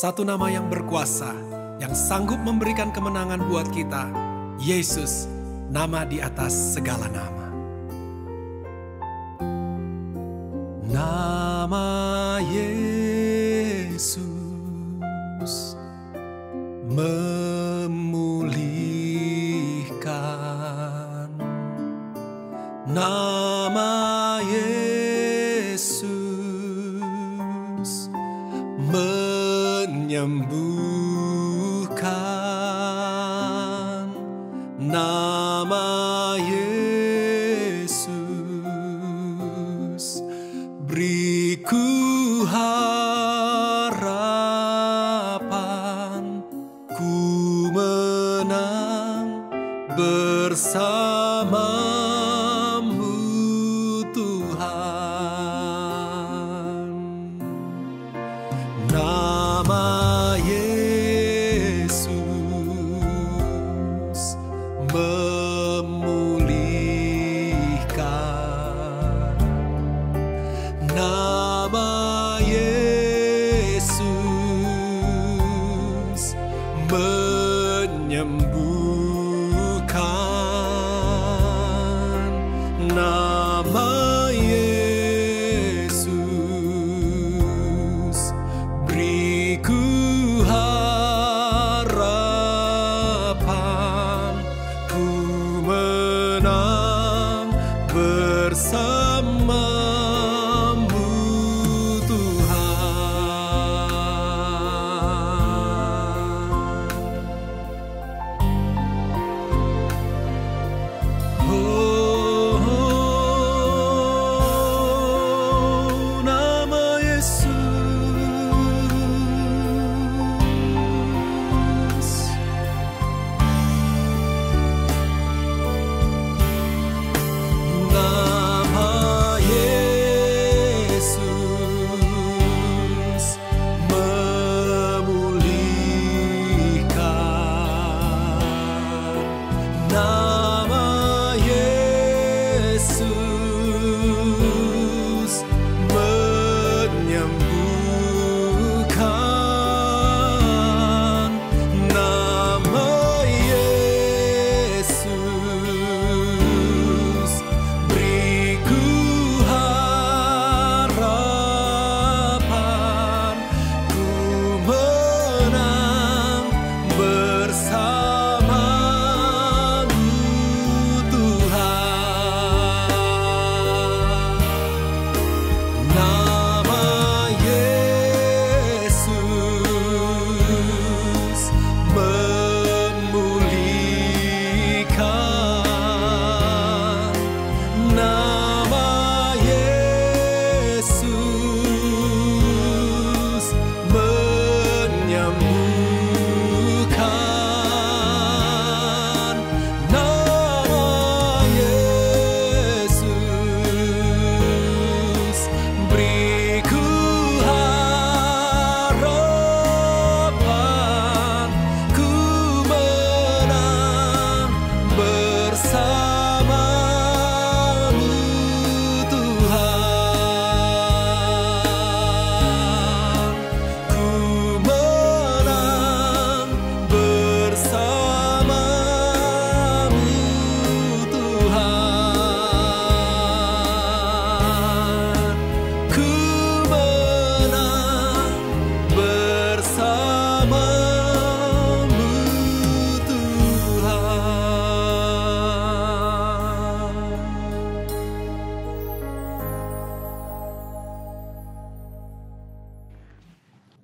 satu nama yang berkuasa, yang sanggup memberikan kemenangan buat kita, Yesus, nama di atas segala nama. Nama Yesus memulihkan, nama Yesus menyembuhkan, nama Yesus beriku harapan, ku menang bersamamu Tuhan. Nama Yesus memulihkan, nama Yesus menyembuhkan, nama Yesus beriku harapan, ku menang bersamamu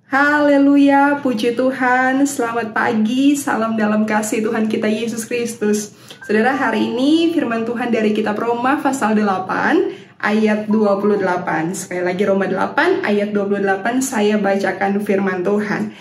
Haleluya, puji Tuhan, selamat pagi, salam dalam kasih Tuhan kita Yesus Kristus. Saudara, hari ini firman Tuhan dari kitab Roma pasal 8 ayat 28. Sekali lagi Roma 8 ayat 28 saya bacakan firman Tuhan.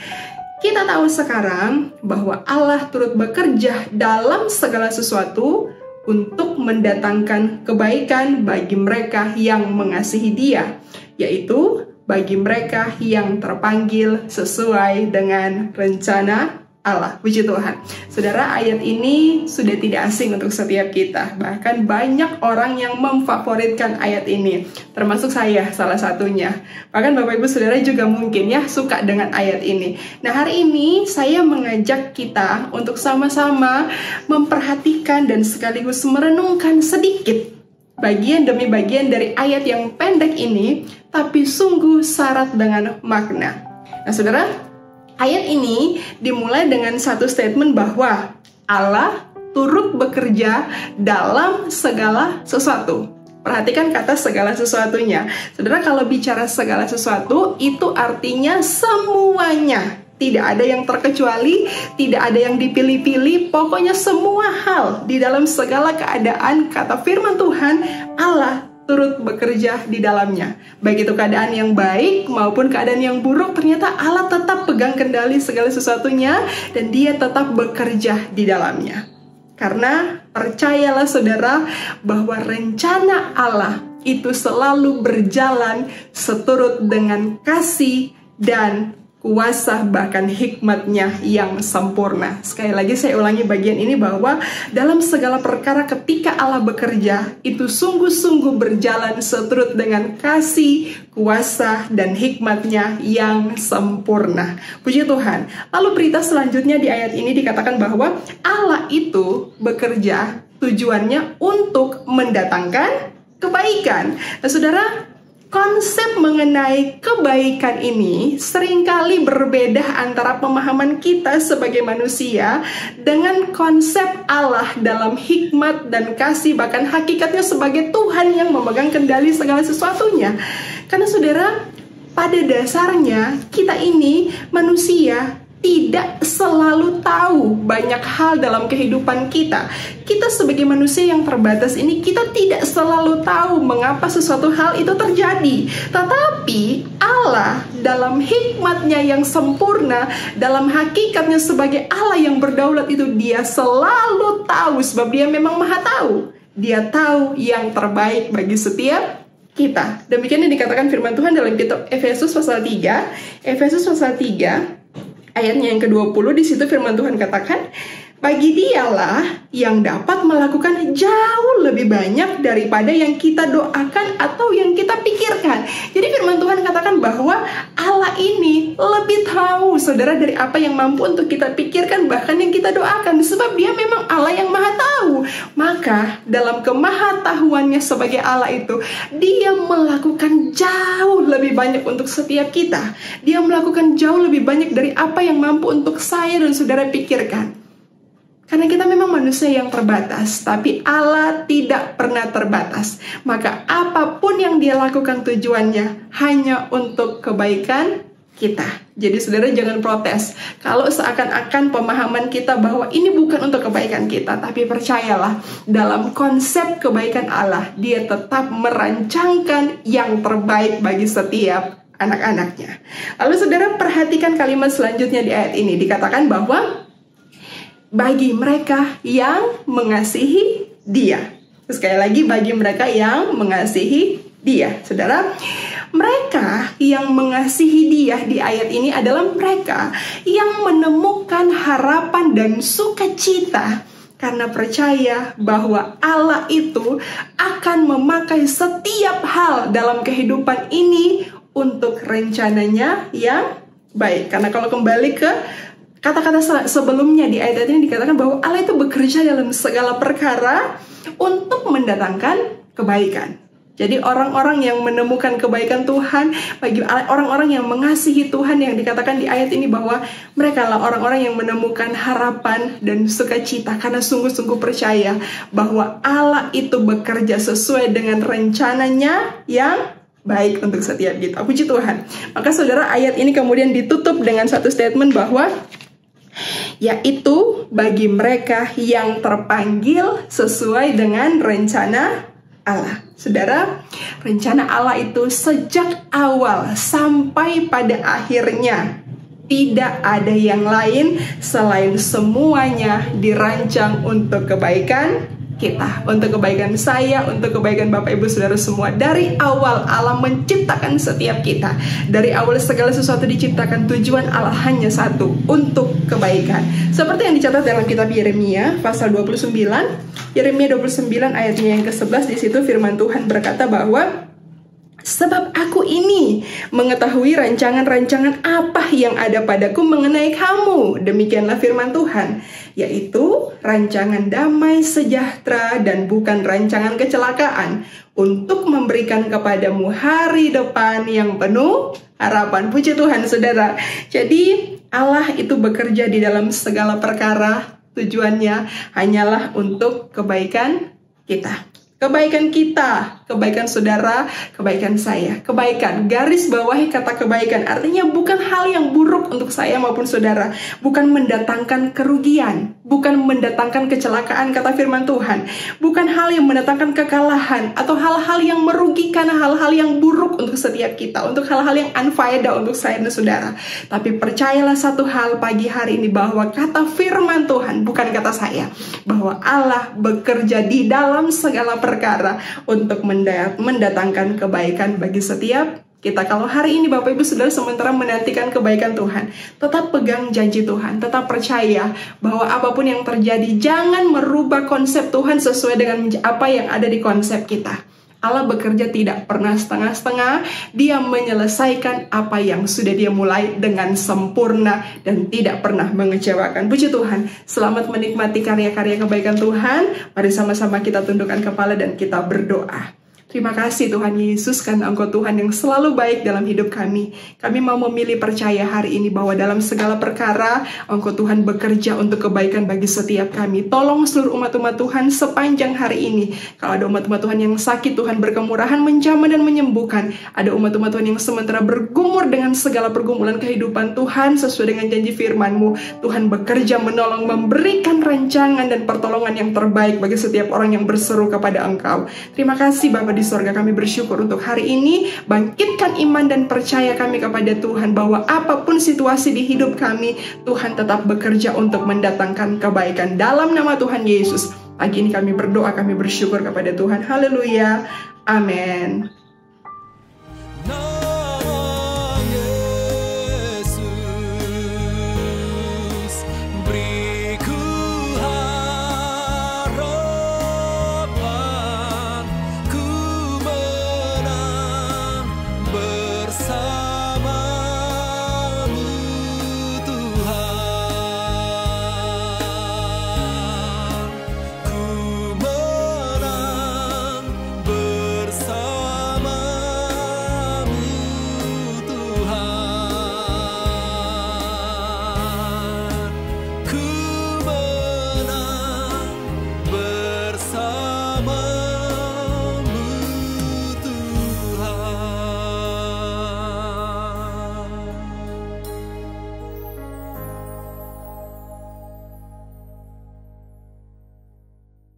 Kita tahu sekarang bahwa Allah turut bekerja dalam segala sesuatu untuk mendatangkan kebaikan bagi mereka yang mengasihi Dia, yaitu bagi mereka yang terpanggil sesuai dengan rencana Allah. Puji Tuhan. Saudara, ayat ini sudah tidak asing untuk setiap kita. Bahkan banyak orang yang memfavoritkan ayat ini, termasuk saya salah satunya. Bahkan Bapak Ibu Saudara juga mungkin ya suka dengan ayat ini. Nah, hari ini saya mengajak kita untuk sama-sama memperhatikan dan sekaligus merenungkan sedikit bagian demi bagian dari ayat yang pendek ini, tapi sungguh syarat dengan makna. Nah, saudara, ayat ini dimulai dengan satu statement bahwa Allah turut bekerja dalam segala sesuatu. Perhatikan kata segala sesuatunya. Saudara, kalau bicara segala sesuatu, itu artinya semuanya. Tidak ada yang terkecuali, tidak ada yang dipilih-pilih, pokoknya semua hal di dalam segala keadaan, kata firman Tuhan, Allah turut bekerja di dalamnya. Baik itu keadaan yang baik maupun keadaan yang buruk, ternyata Allah tetap pegang kendali segala sesuatunya dan Dia tetap bekerja di dalamnya. Karena percayalah saudara bahwa rencana Allah itu selalu berjalan seturut dengan kasih dan kuasa bahkan hikmatnya yang sempurna. Sekali lagi saya ulangi bagian ini bahwa dalam segala perkara ketika Allah bekerja itu sungguh-sungguh berjalan seturut dengan kasih, kuasa dan hikmatnya yang sempurna. Puji Tuhan. Lalu berita selanjutnya di ayat ini dikatakan bahwa Allah itu bekerja tujuannya untuk mendatangkan kebaikan. Nah, saudara, konsep mengenai kebaikan ini seringkali berbeda antara pemahaman kita sebagai manusia dengan konsep Allah dalam hikmat dan kasih, bahkan hakikatnya sebagai Tuhan yang memegang kendali segala sesuatunya. Karena saudara, pada dasarnya kita ini manusia tidak selalu tahu banyak hal dalam kehidupan kita. Kita sebagai manusia yang terbatas ini, kita tidak selalu tahu mengapa sesuatu hal itu terjadi. Tetapi Allah dalam hikmatnya yang sempurna, dalam hakikatnya sebagai Allah yang berdaulat itu, Dia selalu tahu, sebab Dia memang maha tahu. Dia tahu yang terbaik bagi setiap kita. Demikian yang dikatakan firman Tuhan dalam kitab Efesus pasal 3. Efesus pasal 3 ayatnya yang ke-20, di situ firman Tuhan katakan, bagi Dialah yang dapat melakukan jauh lebih banyak daripada yang kita doakan atau yang kita pikirkan. Jadi firman Tuhan katakan bahwa Allah ini lebih tahu, saudara, dari apa yang mampu untuk kita pikirkan, bahkan yang kita doakan. Sebab Dia memang Allah yang maha tahu. Maka dalam kemahatahuannya sebagai Allah itu, Dia melakukan jauh lebih banyak untuk setiap kita. Dia melakukan jauh lebih banyak dari apa yang mampu untuk saya dan saudara pikirkan. Karena kita memang manusia yang terbatas, tapi Allah tidak pernah terbatas. Maka apapun yang Dia lakukan tujuannya hanya untuk kebaikan kita. Jadi saudara jangan protes kalau seakan-akan pemahaman kita bahwa ini bukan untuk kebaikan kita. Tapi percayalah, dalam konsep kebaikan Allah, Dia tetap merancangkan yang terbaik bagi setiap anak-anaknya. Lalu saudara perhatikan kalimat selanjutnya di ayat ini. Dikatakan bahwa bagi mereka yang mengasihi Dia. Sekali lagi, bagi mereka yang mengasihi Dia. Saudara, mereka yang mengasihi Dia di ayat ini adalah mereka yang menemukan harapan dan sukacita karena percaya bahwa Allah itu akan memakai setiap hal dalam kehidupan ini untuk rencananya yang baik. Karena kalau kembali ke kata-kata sebelumnya di ayat ini dikatakan bahwa Allah itu bekerja dalam segala perkara untuk mendatangkan kebaikan. Jadi orang-orang yang menemukan kebaikan Tuhan, bagi orang-orang yang mengasihi Tuhan, yang dikatakan di ayat ini bahwa mereka lah orang-orang yang menemukan harapan dan sukacita karena sungguh-sungguh percaya bahwa Allah itu bekerja sesuai dengan rencananya yang baik untuk setiap kita. Puji Tuhan. Maka saudara, ayat ini kemudian ditutup dengan satu statement bahwa yaitu bagi mereka yang terpanggil sesuai dengan rencana Allah. Saudara, rencana Allah itu sejak awal sampai pada akhirnya tidak ada yang lain selain semuanya dirancang untuk kebaikan kita, untuk kebaikan saya, untuk kebaikan Bapak Ibu Saudara semua. Dari awal Allah menciptakan setiap kita. Dari awal segala sesuatu diciptakan, tujuan Allah hanya satu, untuk kebaikan. Seperti yang dicatat dalam kitab Yeremia pasal 29. Yeremia 29 ayatnya yang ke-11, di situ firman Tuhan berkata bahwa sebab aku ini mengetahui rancangan-rancangan apa yang ada padaku mengenai kamu. Demikianlah firman Tuhan, yaitu rancangan damai sejahtera dan bukan rancangan kecelakaan, untuk memberikan kepadamu hari depan yang penuh harapan. Puji Tuhan, saudara. Jadi Allah itu bekerja di dalam segala perkara. Tujuannya hanyalah untuk kebaikan kita. Kebaikan kita, kebaikan saudara, kebaikan saya. Kebaikan, garis bawahi kata kebaikan. Artinya bukan hal yang buruk untuk saya maupun saudara. Bukan mendatangkan kerugian. Bukan mendatangkan kecelakaan, kata firman Tuhan. Bukan hal yang mendatangkan kekalahan. Atau hal-hal yang merugikan, hal-hal yang buruk untuk setiap kita. Untuk hal-hal yang unfaedah untuk saya dan saudara. Tapi percayalah satu hal pagi hari ini, bahwa kata firman Tuhan, bukan kata saya, bahwa Allah bekerja di dalam segala perkara untuk mendatangkan kebaikan bagi setiap kita. Kalau hari ini Bapak Ibu Saudara sementara menantikan kebaikan Tuhan, tetap pegang janji Tuhan, tetap percaya bahwa apapun yang terjadi, jangan merubah konsep Tuhan sesuai dengan apa yang ada di konsep kita. Allah bekerja tidak pernah setengah-setengah. Dia menyelesaikan apa yang sudah Dia mulai dengan sempurna dan tidak pernah mengecewakan. Puji Tuhan. Selamat menikmati karya-karya kebaikan Tuhan. Mari sama-sama kita tundukkan kepala dan kita berdoa. Terima kasih Tuhan Yesus, karena Engkau Tuhan yang selalu baik dalam hidup kami. Kami mau memilih percaya hari ini bahwa dalam segala perkara Engkau Tuhan bekerja untuk kebaikan bagi setiap kami. Tolong seluruh umat-umat Tuhan sepanjang hari ini. Kalau ada umat-umat Tuhan yang sakit, Tuhan berkemurahan menjamah dan menyembuhkan. Ada umat-umat Tuhan yang sementara bergumul dengan segala pergumulan kehidupan, Tuhan sesuai dengan janji firman-Mu, Tuhan bekerja menolong, memberikan rancangan dan pertolongan yang terbaik bagi setiap orang yang berseru kepada Engkau. Terima kasih Bapa di sorga, kami bersyukur untuk hari ini. Bangkitkan iman dan percaya kami kepada Tuhan, bahwa apapun situasi di hidup kami, Tuhan tetap bekerja untuk mendatangkan kebaikan. Dalam nama Tuhan Yesus, pagi ini kami berdoa, kami bersyukur kepada Tuhan. Haleluya, amin.